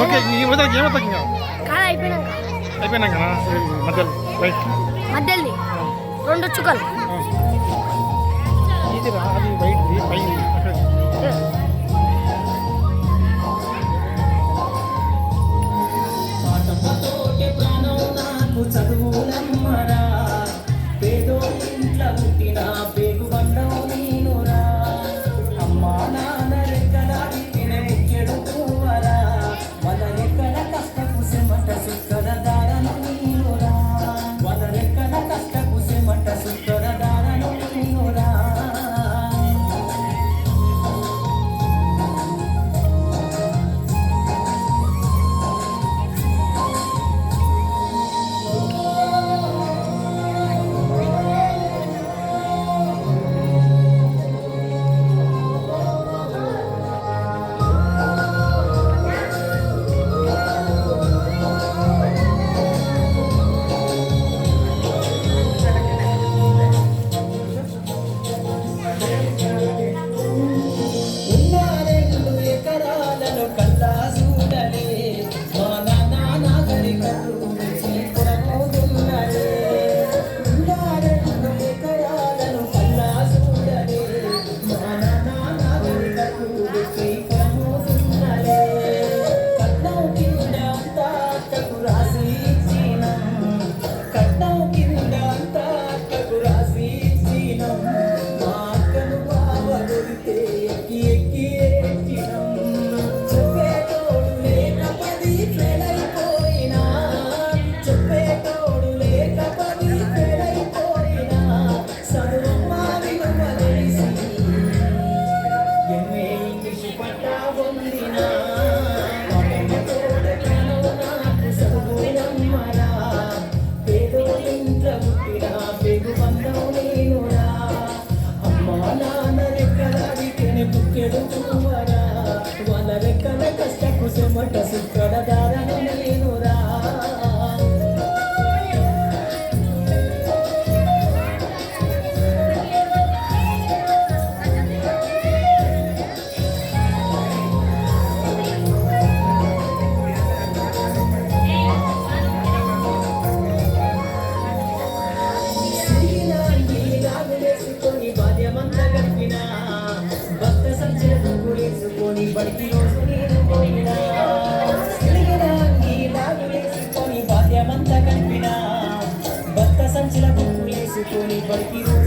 okay నీ వద్దకి ఏమవుతాకి ఇంకా కాదు అయిపోయినాక అయిపోయినాక మధ్యలో రైట్ మధ్యది 2 చుక్కలు ఇది రా అది వైట్ది పై చదువులమ్మరా పేదో ఇంట్లో పుట్టిన పేగు బండం నేనురా అమ్మా నాన్న రెక్కలాడి తినే ముఖ్యడు పువ్వరా వాళ్ళ రెక్కల కష్టపు సెమట సుక్కర దారను నేనురా వాళ్ళ రెక్కల కష్టపు సెమట సుక్కర దారను నేనురా వాళ్ళ రెక్కల కష్టపు చెమట సుక్కర దారను నేనురా బడికి రోజు నేను పోయినా బాధ్యమంతా కలిపినా భర్త సంచుల బుక్కులేసుకొని బడికి రోజు